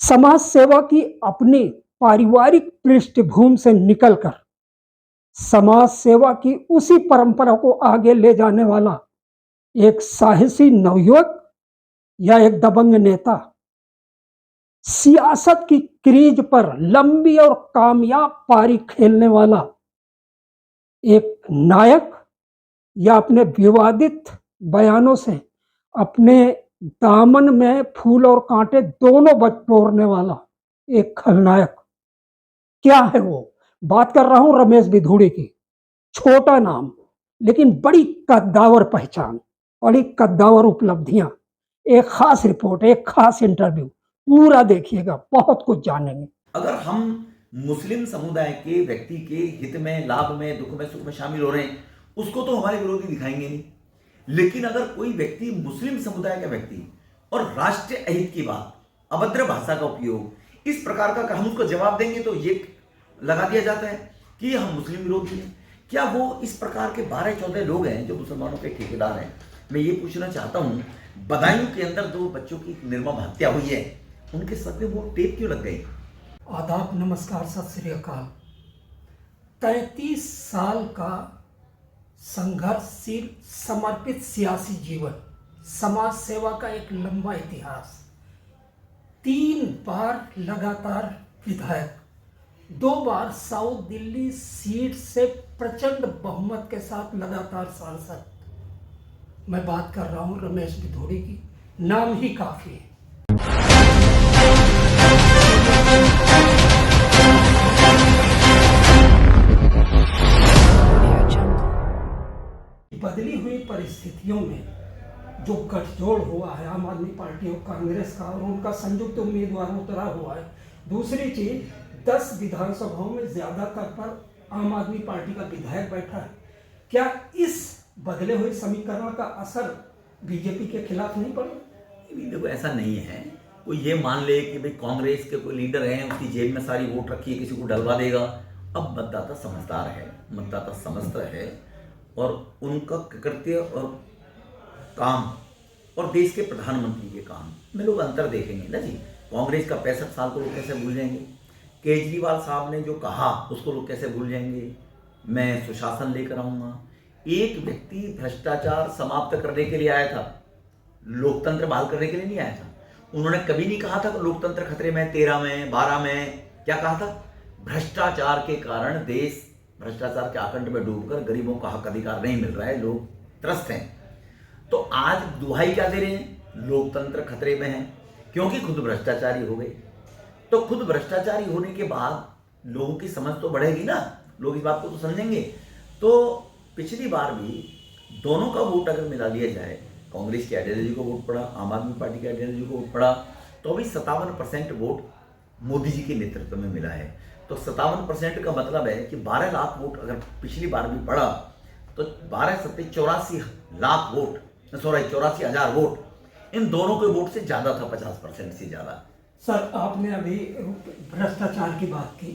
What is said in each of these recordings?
समाज सेवा की अपनी पारिवारिक पृष्ठभूमि से निकलकर समाज सेवा की उसी परंपरा को आगे ले जाने वाला एक साहसी नवयुवक या एक दबंग नेता, सियासत की क्रीज पर लंबी और कामयाब पारी खेलने वाला एक नायक, या अपने विवादित बयानों से अपने दामन में फूल और कांटे दोनों बटोरने वाला एक खलनायक। क्या है वो? बात कर रहा हूं रमेश भिधुड़ी की। छोटा नाम लेकिन बड़ी कद्दावर पहचान, बड़ी कद्दावर उपलब्धियां। एक खास रिपोर्ट, एक खास इंटरव्यू पूरा देखिएगा, बहुत कुछ जानेंगे। अगर हम मुस्लिम समुदाय के व्यक्ति के हित में, लाभ में, दुख में, सुख में शामिल हो रहे हैं, उसको तो हमारे विरोधी दिखाएंगे नहीं। लेकिन अगर कोई व्यक्ति मुस्लिम समुदाय का व्यक्ति और राष्ट्रीय अहित की बात, अभद्र भाषा का उपयोग, इस प्रकार का हम उसको जवाब देंगे तो ये लगा दिया जाता है कि हम मुस्लिम विरोधी हैं। क्या वो इस प्रकार के 12-14 लोग हैं जो मुसलमानों के ठेकेदार हैं? मैं ये पूछना चाहता हूं, बदायूं के अंदर 2 बच्चों की निर्मम हत्या हुई है, उनके सर पे वो टेप क्यों लग गई? आदाब, नमस्कार, सत श्री अकाल। 33 साल का संघर्षशील समर्पित सियासी जीवन, समाज सेवा का एक लंबा इतिहास, 3 बार लगातार विधायक, 2 बार साउथ दिल्ली सीट से प्रचंड बहुमत के साथ लगातार सांसद। मैं बात कर रहा हूं रमेश भिधुड़ी की। नाम ही काफी है। बदली हुई परिस्थितियों में जो गठजोड़ हुआ है आम आदमी पार्टी और कांग्रेस का, और उनका संयुक्त उम्मीदवार उतरा हुआ है। दूसरी चीज, 10 विधानसभाओं में ज्यादातर पर आम आदमी पार्टी का विधायक बैठा है। क्या इस बदले हुए समीकरण का असर बीजेपी के खिलाफ नहीं पड़ा? देखो, ऐसा नहीं है। कोई ये मान ले कि भाई कांग्रेस के कोई लीडर है, उसकी जेब में सारी वोट रखी है, किसी को डलवा देगा। अब मतदाता समझदार है, मतदाता समझता है, और उनका कृत्य और काम और देश के प्रधानमंत्री के काम में लोग अंतर देखेंगे ना जी। कांग्रेस का 65 साल को लोग कैसे भूल जाएंगे? केजरीवाल साहब ने जो कहा उसको लोग कैसे भूल जाएंगे? मैं सुशासन लेकर आऊंगा। एक व्यक्ति भ्रष्टाचार समाप्त करने के लिए आया था, लोकतंत्र बहाल करने के लिए नहीं आया था। उन्होंने कभी नहीं कहा था कि लोकतंत्र खतरे में, 13 में, 12 में। क्या कहा था? भ्रष्टाचार के कारण देश भ्रष्टाचार के आकंठ में डूबकर गरीबों का हक अधिकार नहीं मिल रहा है, लोग त्रस्त हैं। तो आज दुहाई क्या दे रहे हैं? लोकतंत्र खतरे में है, क्योंकि खुद भ्रष्टाचारी हो गए। तो खुद भ्रष्टाचारी होने के बाद लोगों की समझ तो बढ़ेगी ना, लोग इस बात को तो समझेंगे। तो पिछली बार भी दोनों का वोट अगर मिला लिया जाए, कांग्रेस की आइडियोलॉजी को वोट पड़ा, आम आदमी पार्टी की आइडियोलॉजी को वोट पड़ा, तो अभी 57% वोट मोदी जी के नेतृत्व में मिला है। तो 57% का मतलब है कि 12 लाख वोट अगर पिछली बार भी पड़ा तो 12 सत्ते 84 लाख वोट, 84,000 वोट इन दोनों के वोट से ज्यादा था, 50% से ज्यादा। सर, आपने अभी भ्रष्टाचार की बात की।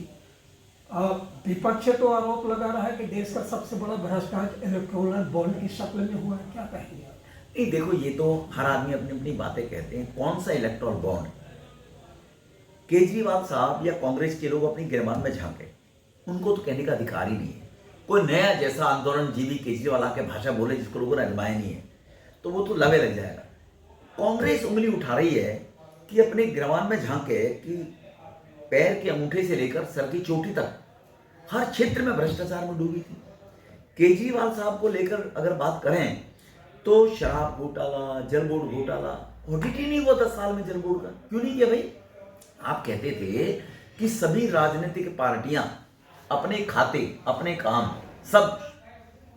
विपक्ष तो आरोप लगा रहा है कि देश का सबसे बड़ा भ्रष्टाचार इलेक्टोरल बॉन्ड की शक्ल में हुआ है। क्या कहेंगे आप? नहीं, देखो, ये तो हर आदमी अपनी अपनी बातें कहते हैं। कौन सा इलेक्टोरल बॉन्ड? केजरीवाल साहब या कांग्रेस के लोग अपनी गिरबान में झांके, उनको तो कहने का अधिकार ही नहीं है। कोई नया जैसा आंदोलन जीवी केजरीवाल आके भाषा बोले जिसको लोगों ने अजमाया नहीं है, तो वो तो लवे लग जाएगा। कांग्रेस उंगली उठा रही है कि अपने गिरबान में झांके कि पैर के अंगूठे से लेकर सर की चोटी तक हर क्षेत्र में भ्रष्टाचार में डूबी थी। केजरीवाल साहब को लेकर अगर बात करें तो शराब घोटाला, जल बोर्ड घोटाला, ऑडिट ही नहीं हुआ 10 साल में जल बोर्ड का। क्यों नहीं किया भाई? आप कहते थे कि सभी राजनीतिक पार्टियां अपने खाते, अपने काम सब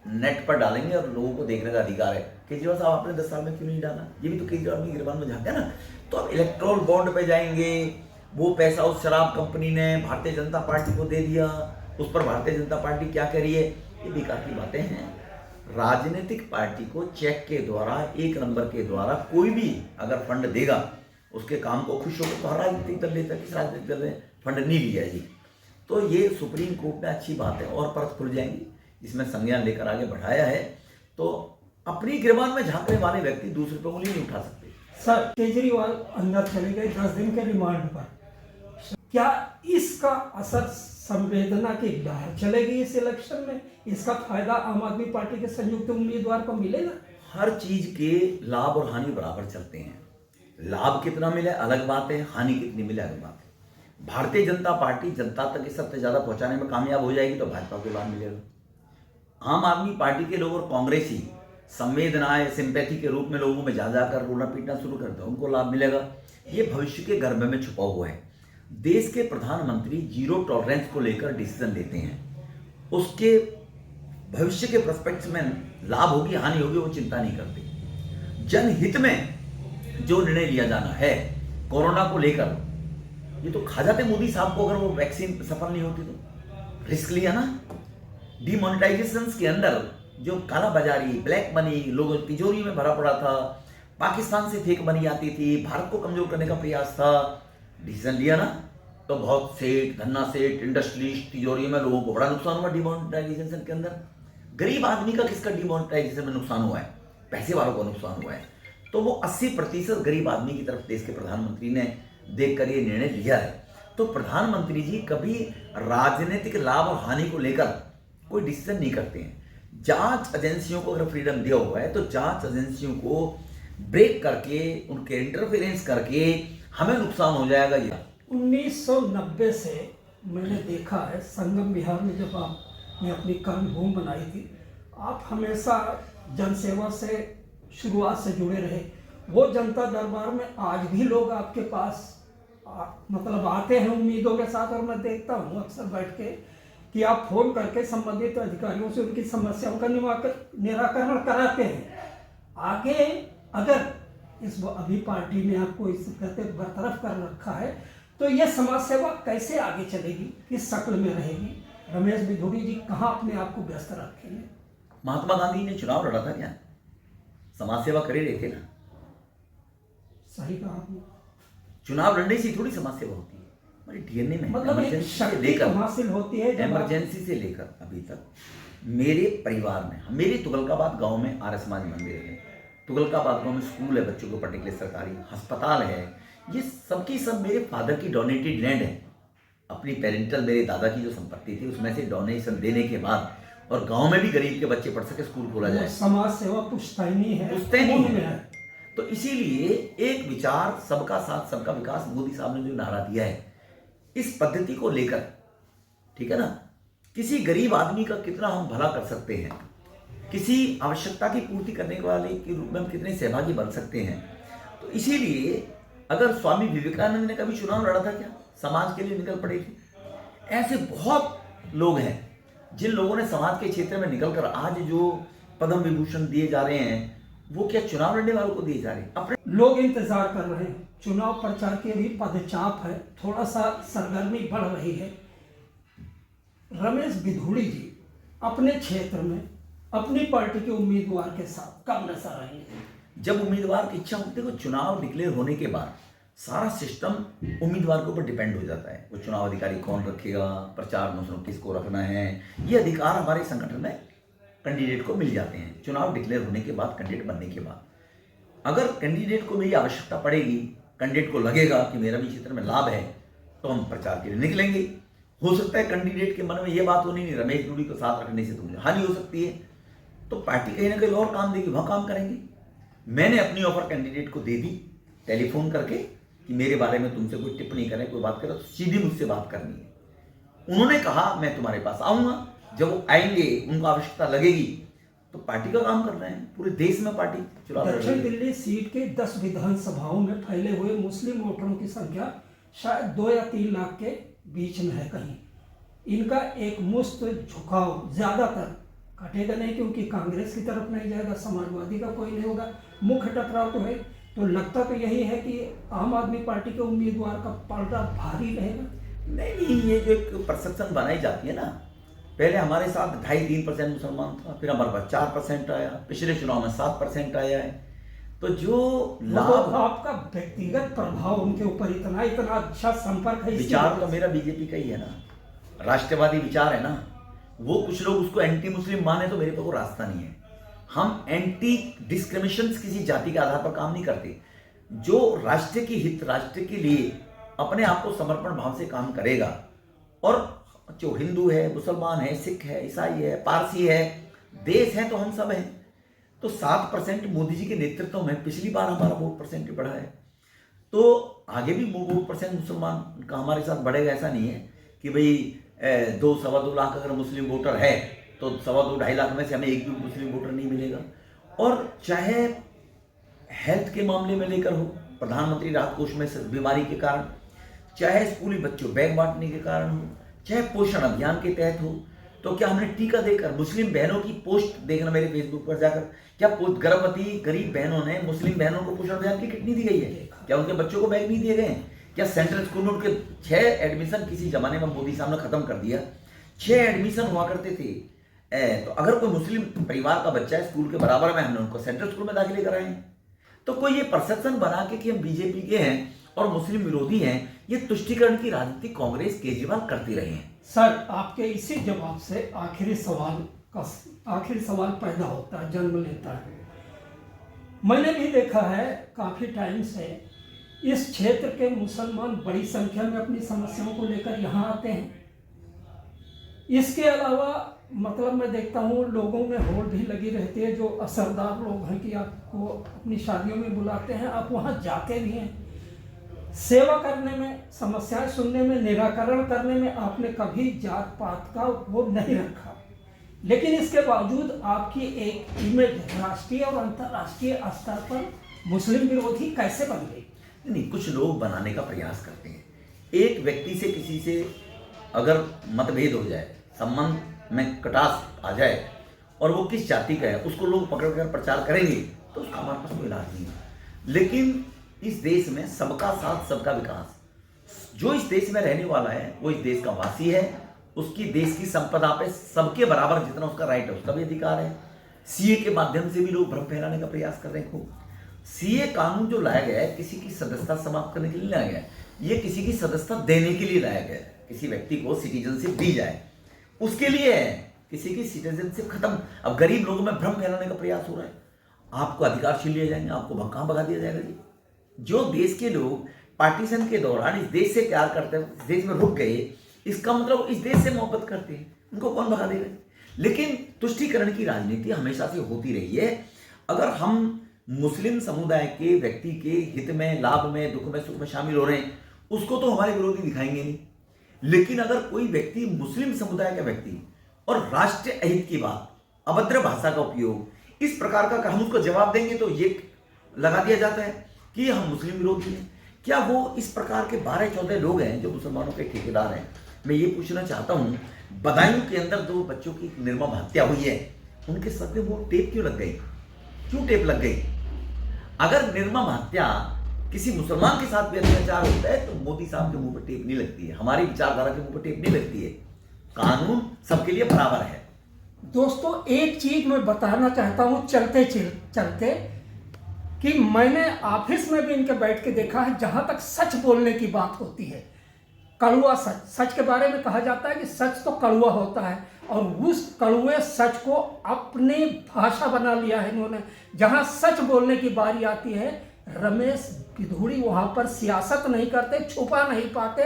नेट पर डालेंगे और लोगों को देखने का अधिकार है। केजरीवाल साहब आपने 10 साल में क्यों नहीं डाला? ये भी तो केजरीवाल अपनी गिरबान में झांका ना। तो अब इलेक्ट्रोल बॉन्ड पे जाएंगे, वो पैसा उस शराब कंपनी ने भारतीय जनता पार्टी को दे दिया, उस पर भारतीय जनता पार्टी क्या कह रही है? ये बेकार की बातें हैं। राजनीतिक पार्टी को चेक के द्वारा, 1 नंबर के द्वारा कोई भी अगर फंड देगा, उसके काम को खुश होकर तो हर राजनीतिक दल लेता है। किस राजनीतिक दल ने फंड नहीं लिया जी? तो ये सुप्रीम कोर्ट ने अच्छी बात है और परत खुल जाएंगी, इसमें संज्ञान लेकर आगे बढ़ाया है। तो अपनी गिरबान में झांकने वाले व्यक्ति दूसरे पर उंगली नहीं उठा सकते। सर, केजरीवाल अंदर चले गए 10 दिन के रिमांड पर। क्या इसका असर संवेदना की लहर चलेगी इस इलेक्शन में? इसका फायदा आम आदमी पार्टी के संयुक्त उम्मीदवार को मिलेगा? हर चीज के लाभ और हानि बराबर चलते हैं। लाभ कितना मिले अलग बात है, हानि कितनी मिले अलग बात है। भारतीय जनता पार्टी जनता तक इस सबसे ज्यादा पहुंचाने में कामयाब हो जाएगी तो भाजपा को लाभ मिलेगा। आम आदमी पार्टी के लोग और कांग्रेसी संवेदनाएं सिंपैथी के रूप में लोगों में जा जाकर रोना पीटना शुरू करते हैं, उनको लाभ मिलेगा। ये भविष्य के गर्भ में छुपा हुआ है। देश के प्रधानमंत्री जीरो टॉलरेंस को लेकर डिसीजन लेते हैं, उसके भविष्य के प्रोस्पेक्ट्स में लाभ होगी हानि होगी वो चिंता नहीं करते। जनहित में जो निर्णय लिया जाना है कोरोना को लेकर, ये तो खा जाते मोदी साहब को अगर वो वैक्सीन सफल नहीं होती तो। रिस्क लिया ना, डिमोनेटाइजेशन के अंदर जो काला बाजारी ब्लैक मनी लोगों तिजोरी में भरा पड़ा था, पाकिस्तान से फेक मनी आती थी, भारत को कमजोर करने का प्रयास था, डिसीजन लिया ना तो बहुत सेठ धन्ना सेठ इंडस्ट्रियलिस्ट तिजोरी में लोगों को बड़ा नुकसान हुआ डिमोनेटाइजेशन के अंदर। गरीब आदमी का किसका डिमोनेटाइजेशन में नुकसान हुआ है? पैसे वालों को नुकसान हुआ है। तो वो 80% गरीब आदमी की तरफ देश के प्रधानमंत्री ने देखकर ये निर्णय लिया है। तो प्रधानमंत्री जी कभी राजनीतिक लाभ और हानि को लेकर कोई डिसीजन नहीं करते हैं। जांच एजेंसियों को अगर फ्रीडम दिया हुआ है तो जांच एजेंसियों को ब्रेक करके उनके इंटरफेरेंस करके हमें नुकसान हो जाएगा। ये 1990 से मैंने देखा है, संगम विहार में जब आपने अपनी कर्मभूमि बनाई थी, आप हमेशा जनसेवा से शुरुआत से जुड़े रहे। वो जनता दरबार में आज भी लोग आपके पास मतलब आते हैं उम्मीदों के साथ, और मैं देखता हूँ अक्सर बैठ के कि आप फोन करके संबंधित अधिकारियों से उनकी समस्याओं का निराकरण कराते हैं। आगे अगर इस अभी पार्टी ने आपको इस कहते बरतरफ कर रखा है तो यह समाज सेवा कैसे आगे चलेगी, किस शक्ल में रहेगी? रमेश बिधूड़ी जी कहाँ अपने आप को व्यस्त रखेंगे? महात्मा गांधी ने चुनाव लड़ा था क्या? समाज सेवा करे रहे थे ना। सही कहा आपने। चुनाव लड़ने से थोड़ी समाज सेवा होती है। हमारे डीएनए में मतलब एक शक्ति हासिल होती है। इमरजेंसी से लेकर अभी तक मेरे परिवार में, मेरे तुगलकाबाद गांव में आर्य समाज मंदिर है, तुगलकाबाद गांव में स्कूल है बच्चों को पढ़ने के लिए, सरकारी अस्पताल है। ये सबकी सब मेरे फादर की डोनेटेड लैंड है। अपनी पेरेंटल मेरे दादा की जो संपत्ति थी उसमें से डोनेशन देने के बाद, और गांव में भी गरीब के बच्चे पढ़ सके स्कूल खोला जाए। समाज सेवा पुश्तैनी है, पुश्तैनी है। तो इसीलिए एक विचार सबका साथ सबका विकास मोदी साहब ने जो नारा दिया है, इस पद्धति को लेकर, ठीक है ना, किसी गरीब आदमी का कितना हम भला कर सकते हैं, किसी आवश्यकता की पूर्ति करने वाले के रूप में हम कितने सहभागी बन सकते हैं। तो इसीलिए अगर स्वामी विवेकानंद ने कभी चुनाव लड़ा था क्या? समाज के लिए निकल पड़े थे। ऐसे बहुत लोग हैं जिन लोगों ने समाज के क्षेत्र में निकलकर आज जो पद्म विभूषण दिए जा रहे हैं वो क्या चुनाव लड़ने वालों को दिए जा रहे हैं? अपने लोग इंतजार कर रहे हैं। चुनाव प्रचार की भी पदचाप है, थोड़ा सा सरगर्मी बढ़ रही है। रमेश बिधूड़ी जी अपने क्षेत्र में अपनी पार्टी के उम्मीदवार के साथ कब नजर आएंगे? जब उम्मीदवार की इच्छा होती है, वो चुनाव डिक्लेयर होने के बाद सारा सिस्टम उम्मीदवार के ऊपर डिपेंड हो जाता है। वो चुनाव अधिकारी कौन रखेगा, प्रचार मौसम किसको रखना है, ये अधिकार हमारे संगठन में कैंडिडेट को मिल जाते हैं चुनाव डिक्लेयर होने के बाद, कैंडिडेट बनने के बाद। अगर कैंडिडेट को मेरी आवश्यकता पड़ेगी, कैंडिडेट को लगेगा कि मेरा भी क्षेत्र में लाभ है, तो हम प्रचार के लिए निकलेंगे। हो सकता है कैंडिडेट के मन में ये बात होनी नहीं, रमेश बिधूड़ी को साथ रखने से तो मुझे हानि हो सकती है, तो पार्टी कहीं ना कहीं और काम देगी, वहाँ काम करेंगे। मैंने अपनी ऑफर कैंडिडेट को दे दी टेलीफोन करके कि मेरे बारे में तुमसे कोई टिप्पणी करें, कोई बात करें तो सीधी मुझसे बात करनी है। उन्होंने कहा मैं तुम्हारे पास आऊँगा, जब वो आएंगे उनको आवश्यकता लगेगी तो पार्टी का काम कर रहे हैं। पूरे देश में पार्टी चुनाव लड़ रही है। दक्षिण दिल्ली सीट के 10 विधानसभाओं में फैले हुए मुस्लिम वोटरों की संख्या शायद 2 या 3 लाख के बीच में है। कहीं इनका एक मुस्त झुकाव ज्यादातर कटेगा नहीं, क्योंकि कांग्रेस की तरफ नहीं जाएगा, समाजवादी का कोई नहीं होगा, मुख्य टकराव तो है। तो लगता तो यही है कि आम आदमी पार्टी के उम्मीदवार का पलड़ा भारी रहेगा। नहीं, ये जो एक परसेप्शन बनाई जाती है ना, पहले हमारे साथ 2.5-3% मुसलमान था, फिर हमारे पास 4% आया, पिछले चुनाव में 7% आया है। तो जो लाभ आपका व्यक्तिगत प्रभाव उनके ऊपर इतना अच्छा संपर्क है, विचार तो मेरा बीजेपी का ही है ना, राष्ट्रवादी विचार है ना। वो कुछ लोग उसको एंटी मुस्लिम माने तो मेरे पे कोई रास्ता नहीं है। हम एंटी डिस्क्रिमिनेशन किसी जाति के आधार पर काम नहीं करते। जो राष्ट्र की हित, राष्ट्र के लिए अपने आप को समर्पण भाव से काम करेगा और जो हिंदू है, मुसलमान है, सिख है, ईसाई है, पारसी है, देश है तो हम सब हैं। तो 7% मोदी जी के नेतृत्व में पिछली बार हमारा वोट परसेंटेज बढ़ा है, तो आगे भी वोट परसेंट मुसलमान का हमारे साथ बढ़ेगा। ऐसा नहीं है कि भाई 2-2.25 लाख अगर मुस्लिम वोटर है तो 2.25 लाख में से हमें एक भी मुस्लिम वोटर नहीं मिलेगा। और चाहे हेल्थ के मामले में लेकर हो, प्रधानमंत्री राहत कोष में बीमारी के कारण, चाहे स्कूली बच्चों बैग बांटने के कारण हो, चाहे पोषण अभियान के तहत हो, तो क्या हमने टीका देकर मुस्लिम बहनों की पोस्ट देखना मेरे फेसबुक पर जाकर, क्या गर्भवती गरीब बहनों ने मुस्लिम बहनों को पोषण अभियान की किट नहीं दी गई है? क्या उनके बच्चों को बैग नहीं दिए गए? क्या सेंट्रल स्कूल में उनके 6 एडमिशन किसी जमाने में मोदी साहब ने खत्म कर दिया, 6 एडमिशन हुआ करते थे। तो अगर कोई मुस्लिम परिवार का बच्चा है स्कूल के बराबर में, हमने उनको सेंट्रल स्कूल में दाखिले कराए हैं। तो कोई ये परसेप्शन बना के कि हम बीजेपी के हैं और मुस्लिम विरोधी हैं, ये तुष्टीकरण की राजनीति कांग्रेस केजरीवाल करती रहे हैं। सर, आपके इसी जवाब से आखिरी सवाल पैदा होता है, जन्म लेता है। मैंने भी देखा है काफी टाइम से इस क्षेत्र के मुसलमान बड़ी संख्या में अपनी समस्याओं को लेकर यहाँ आते हैं। इसके अलावा मतलब मैं देखता हूँ लोगों में होड़ भी लगी रहती है, जो असरदार लोग हैं कि आपको अपनी शादियों में बुलाते हैं, आप वहाँ जाते भी हैं। सेवा करने में, समस्याएं सुनने में, निराकरण करने में आपने कभी जात पात का वो नहीं रखा, लेकिन इसके बावजूद आपकी एक इमेज राष्ट्रीय और अंतर्राष्ट्रीय स्तर पर मुस्लिम विरोधी कैसे बन गई? नहीं, कुछ लोग बनाने का प्रयास करते हैं। एक व्यक्ति से किसी से अगर मतभेद हो जाए, संबंध में कटास आ जाए और वो किस जाति का है, उसको लोग पकड़कर प्रचार करेंगे, तो उसका हमारे पास कोई इलाज नहीं है। लेकिन इस देश में सबका साथ सबका विकास, जो इस देश में रहने वाला है वो इस देश का वासी है, उसकी देश की संपदा पे सबके बराबर जितना उसका राइट है उसका भी अधिकार है। सीए के माध्यम से भी लोग भ्रम फैलाने का प्रयास कर रहे हैं खूब। सीए कानून जो लाया गया है किसी की सदस्यता समाप्त करने के लिए लाया गया है, ये किसी की सदस्यता देने के लिए लाया गया है। किसी व्यक्ति को सिटीजनशिप दी जाए उसके लिए है, किसी की सिटीजनशिप खत्म। अब गरीब लोगों में भ्रम फैलाने का प्रयास हो रहा है, आपको अधिकार छीन लिए जाएंगे, आपको कहाँ भगा दिया जाएगा जी। जो देश के लोग पार्टीशन के दौरान इस देश से प्यार करते हैं, इस देश में रुक गए, इसका मतलब इस देश से मोहब्बत करते हैं, उनको कौन भगा देगा? लेकिन तुष्टीकरण की राजनीति हमेशा से होती रही है। अगर हम मुस्लिम समुदाय के व्यक्ति के हित में, लाभ में, दुख में, सुख में शामिल हो रहे हैं, उसको तो हमारे विरोधी दिखाएंगे नहीं। लेकिन अगर कोई व्यक्ति मुस्लिम समुदाय का व्यक्ति और राष्ट्रीय अहित की बात, अभद्र भाषा का उपयोग, इस प्रकार का हम उसको जवाब देंगे तो ये लगा दिया जाता है कि हम मुस्लिम विरोधी हैं। क्या वो इस प्रकार के 12-14 लोग हैं जो मुसलमानों के ठेकेदार हैं? मैं ये पूछना चाहता हूँ, बदायूं के अंदर 2 बच्चों की निर्मम हत्या हुई है, उनके सर पे वो टेप क्यों लग गई? क्यों टेप लग गई? अगर निर्मम हत्या किसी मुसलमान के साथ भी अत्याचार होता है तो मोदी साहब के मुंह पर टेप नहीं लगती है, हमारी विचारधारा के मुंह पर टेप नहीं लगती है। कानून सबके लिए बराबर है। दोस्तों, एक चीज मैं बताना चाहता हूँ चलते चलते कि मैंने ऑफिस में भी इनके बैठ के देखा है, जहां तक सच बोलने की बात होती है, कड़वा सच के बारे में कहा जाता है कि सच तो कड़वा होता है, और उस कड़वे सच को अपनी भाषा बना लिया है इन्होंने। जहां सच बोलने की बारी आती है, रमेश भिधूड़ी वहां पर सियासत नहीं करते, छुपा नहीं पाते,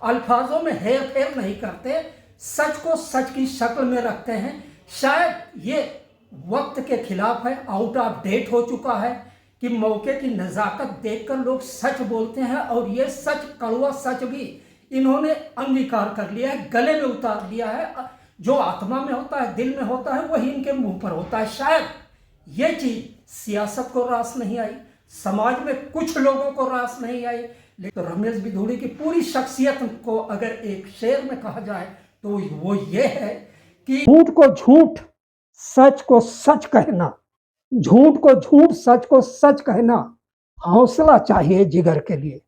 अल्फाजों में हेर फेर नहीं करते, सच को सच की शक्ल में रखते हैं। शायद ये वक्त के खिलाफ है, आउट ऑफ डेट हो चुका है कि मौके की नज़ाकत देखकर लोग सच बोलते हैं, और ये सच, कड़वा सच भी इन्होंने अंगीकार कर लिया है, गले में उतार लिया है। जो आत्मा में होता है, दिल में होता है, वही इनके मुंह पर होता है। शायद ये चीज सियासत को रास नहीं आई, समाज में कुछ लोगों को रास नहीं आई, लेकिन रमेश भिधूड़ी की पूरी शख्सियत को अगर एक शेर में कहा जाए तो वो ये है कि झूठ को झूठ, सच को सच कहना, झूठ को झूठ, सच को सच कहना, हौसला चाहिए जिगर के लिए।